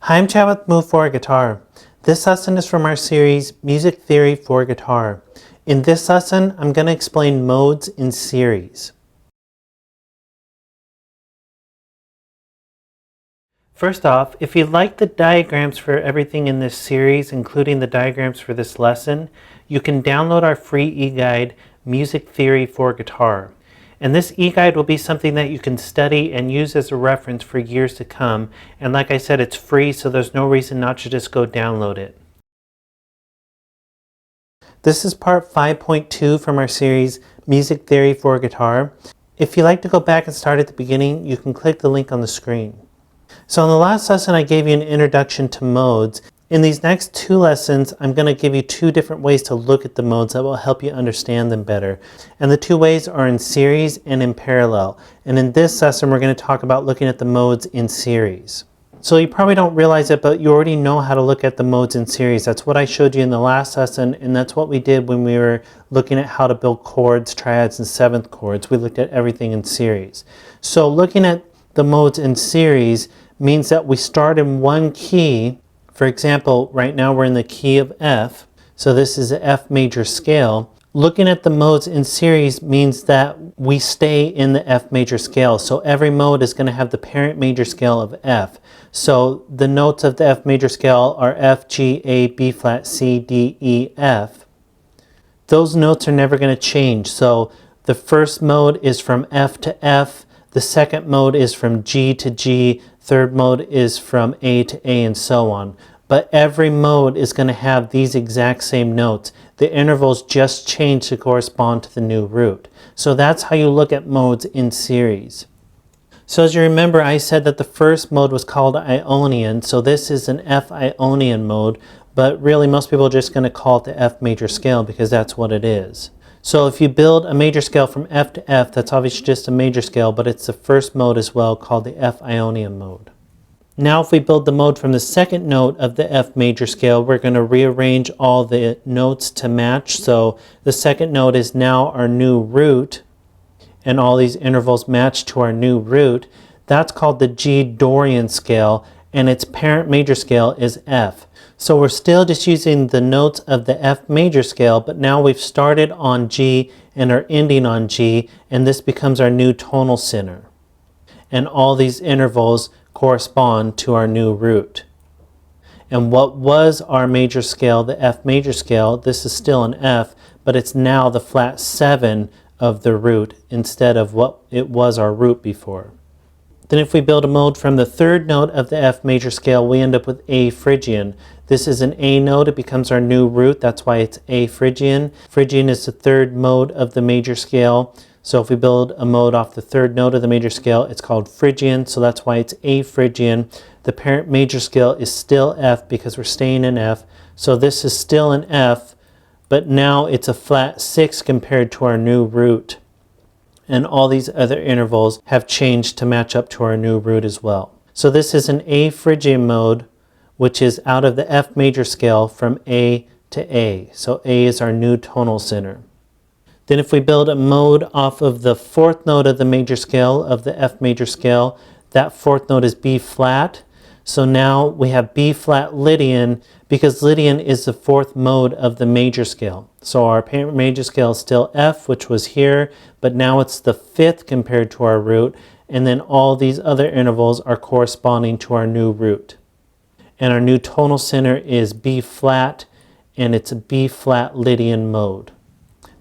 Hi, I'm Chad with Move for Guitar. This lesson is from our series, Music Theory for Guitar. In this lesson, I'm going to explain modes in series. First off, if you like the diagrams for everything in this series, including the diagrams for this lesson, you can download our free e-guide, Music Theory for Guitar. And this e-guide will be something that you can study and use as a reference for years to come. And like I said, it's free, so there's no reason not to just go download it. This is part 5.2 from our series, Music Theory for Guitar. If you'd like to go back and start at the beginning, you can click the link on the screen. So in the last lesson, I gave you an introduction to modes. In these next two lessons, I'm going to give you two different ways to look at the modes that will help you understand them better. And the two ways are in series and in parallel. And in this lesson, we're going to talk about looking at the modes in series. So you probably don't realize it, but you already know how to look at the modes in series. That's what I showed you in the last lesson, and that's what we did when we were looking at how to build chords, triads, and seventh chords. We looked at everything in series. So looking at the modes in series means that we start in one key. For example, right now we're in the key of F, so this is an F major scale. Looking at the modes in series means that we stay in the F major scale. So every mode is going to have the parent major scale of F. So the notes of the F major scale are F, G, A, B flat, C, D, E, F. Those notes are never going to change. So the first mode is from F to F. The second mode is from G to G. Third mode is from A to A, and so on. But every mode is going to have these exact same notes. The intervals just change to correspond to the new root. So that's how you look at modes in series. So as you remember, I said that the first mode was called Ionian. So this is an F Ionian mode, but really most people are just going to call it the F major scale because that's what it is. So if you build a major scale from F to F, that's obviously just a major scale, but it's the first mode as well, called the F Ionian mode. Now if we build the mode from the second note of the F major scale, we're going to rearrange all the notes to match. So the second note is now our new root, and all these intervals match to our new root. That's called the G Dorian scale, and its parent major scale is F. So we're still just using the notes of the F major scale, but now we've started on G and are ending on G, and this becomes our new tonal center. And all these intervals correspond to our new root. And what was our major scale, the F major scale, this is still an F, but it's now the flat 7 of the root instead of what it was our root before. Then if we build a mode from the third note of the F major scale, we end up with A Phrygian. This is an A note, it becomes our new root, that's why it's A Phrygian. Phrygian is the third mode of the major scale. So if we build a mode off the third note of the major scale, it's called Phrygian, so that's why it's A Phrygian. The parent major scale is still F because we're staying in F. So this is still an F, but now it's a flat 6 compared to our new root. And all these other intervals have changed to match up to our new root as well. So this is an A Phrygian mode, which is out of the F major scale from A to A. So A is our new tonal center. Then if we build a mode off of the fourth note of the major scale of the F major scale, that fourth note is B flat. So now we have B flat Lydian because Lydian is the fourth mode of the major scale. So our parent major scale is still F, which was here, but now it's the fifth compared to our root, and then all these other intervals are corresponding to our new root. And our new tonal center is B flat, and it's a B flat Lydian mode.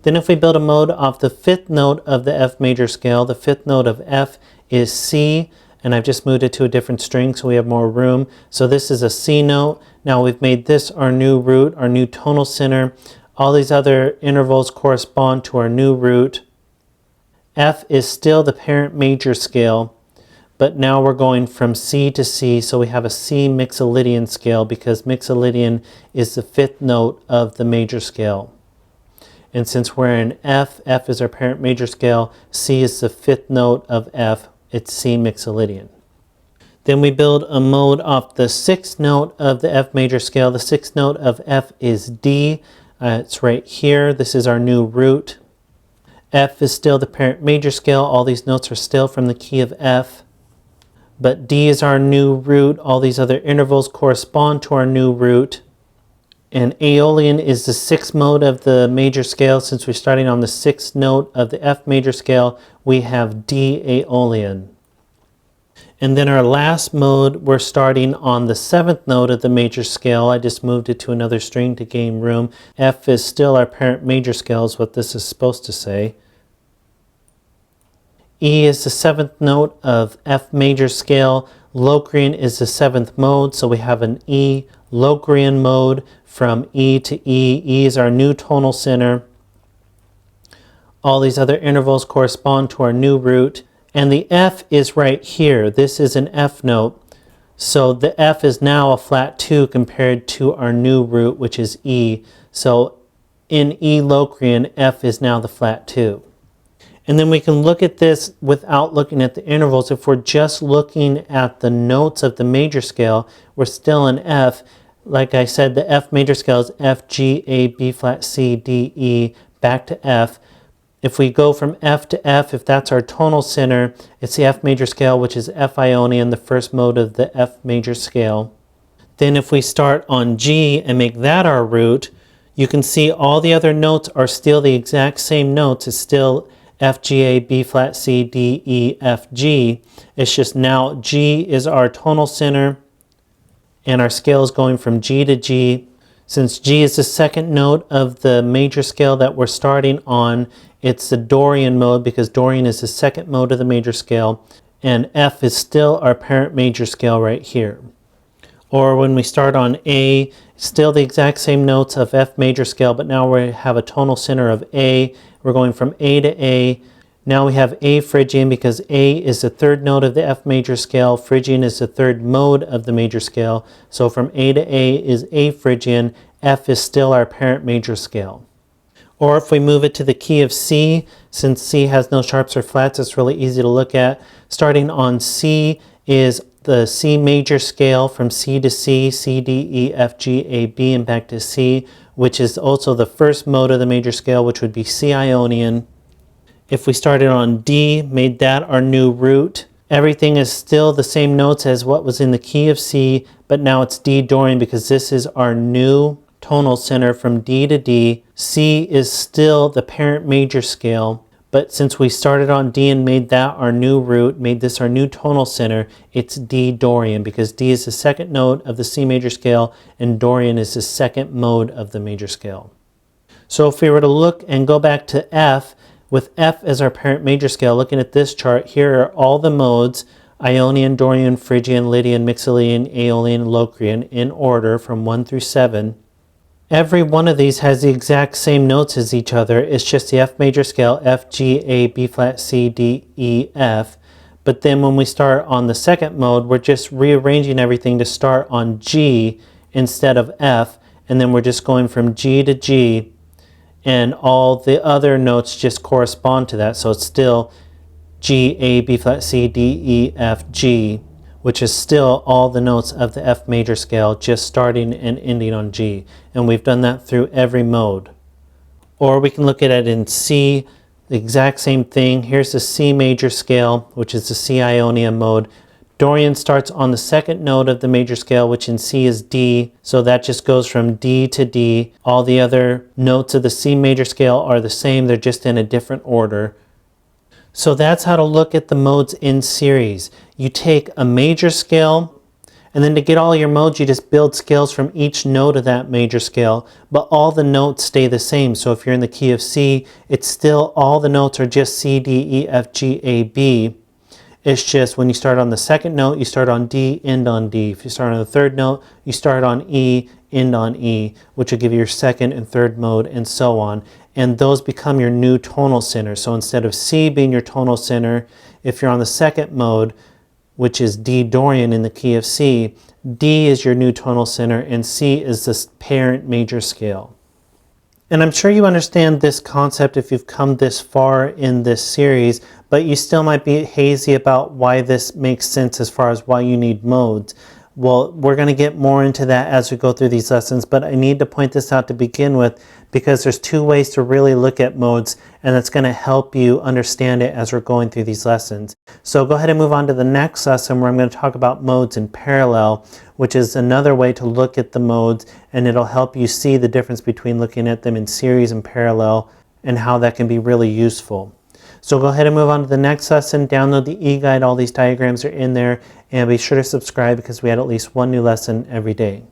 Then if we build a mode off the fifth note of the F major scale, the fifth note of F is C, and I've just moved it to a different string so we have more room. So this is a C note. Now we've made this our new root, our new tonal center. All these other intervals correspond to our new root. F is still the parent major scale, but now we're going from C to C, so we have a C Mixolydian scale because Mixolydian is the fifth note of the major scale. And since we're in F, F is our parent major scale, C is the fifth note of F, it's C Mixolydian. Then we build a mode off the sixth note of the F major scale. The sixth note of F is D. It's right here. This is our new root. F is still the parent major scale. All these notes are still from the key of F. but D is our new root. All these other intervals correspond to our new root. And Aeolian is the sixth mode of the major scale. Since we're starting on the sixth note of the F major scale, we have D Aeolian. And then our last mode, we're starting on the seventh note of the major scale. I just moved it to another string to gain room. F is still our parent major scale, is what this is supposed to say. E is the seventh note of F major scale. Locrian is the seventh mode, so we have an E Locrian mode from E to E. E is our new tonal center. All these other intervals correspond to our new root. And the F is right here. This is an F note. So the F is now a flat 2 compared to our new root, which is E. So in E Locrian, F is now the flat 2. And then we can look at this without looking at the intervals. If we're just looking at the notes of the major scale, we're still in F. Like I said, the F major scale is F, G, A, B flat, C, D, E, back to F. If we go from F to F, if that's our tonal center, it's the F major scale, which is F Ionian, the first mode of the F major scale. Then if we start on G and make that our root, you can see all the other notes are still the exact same notes. It's still F, G, A, B flat, C, D, E, F, G. It's just now G is our tonal center, and our scale is going from G to G. Since G is the second note of the major scale that we're starting on, it's the Dorian mode because Dorian is the second mode of the major scale, and F is still our parent major scale right here. Or when we start on A, still the exact same notes of F major scale, but now we have a tonal center of A. We're going from A to A. Now we have A Phrygian because A is the third note of the F major scale. Phrygian is the third mode of the major scale. So from A to A is A Phrygian. F is still our parent major scale. Or if we move it to the key of C, since C has no sharps or flats, it's really easy to look at. Starting on C is the C major scale from C to C, C, D, E, F, G, A, B, and back to C, which is also the first mode of the major scale, which would be C Ionian. If we started on D, made that our new root, everything is still the same notes as what was in the key of C, but now it's D Dorian because this is our new tonal center from D to D. C is still the parent major scale, but since we started on D and made that our new root, made this our new tonal center, it's D Dorian because D is the second note of the C major scale and Dorian is the second mode of the major scale. So if we were to look and go back to F, with F as our parent major scale, looking at this chart, here are all the modes: Ionian, Dorian, Phrygian, Lydian, Mixolydian, Aeolian, Locrian, in order from 1 through 7. Every one of these has the exact same notes as each other. It's just the F major scale, F, G, A, B flat, C, D, E, F. But then when we start on the second mode, we're just rearranging everything to start on G instead of F. And then we're just going from G to G. And all the other notes just correspond to that. So it's still G, A, B flat, C, D, E, F, G, which is still all the notes of the F major scale, just starting and ending on G. And we've done that through every mode. Or we can look at it in C, the exact same thing. Here's the C major scale, which is the C Ionian mode. Dorian starts on the second note of the major scale, which in C is D, so that just goes from D to D. All the other notes of the C major scale are the same, they're just in a different order. So that's how to look at the modes in series. You take a major scale, and then to get all your modes, you just build scales from each note of that major scale, but all the notes stay the same. So if you're in the key of C, it's still all the notes are just C, D, E, F, G, A, B. It's just when you start on the second note, you start on D, end on D. If you start on the third note, you start on E, end on E, which will give you your second and third mode, and so on. And those become your new tonal center. So instead of C being your tonal center, if you're on the second mode, which is D Dorian in the key of C, D is your new tonal center, and C is the parent major scale. And I'm sure you understand this concept if you've come this far in this series, but you still might be hazy about why this makes sense as far as why you need modes. Well, we're going to get more into that as we go through these lessons, but I need to point this out to begin with because there's two ways to really look at modes, and that's going to help you understand it as we're going through these lessons. So go ahead and move on to the next lesson where I'm going to talk about modes in parallel, which is another way to look at the modes, and it'll help you see the difference between looking at them in series and parallel and how that can be really useful. So go ahead and move on to the next lesson. Download the e-guide. All these diagrams are in there. And be sure to subscribe because we add at least one new lesson every day.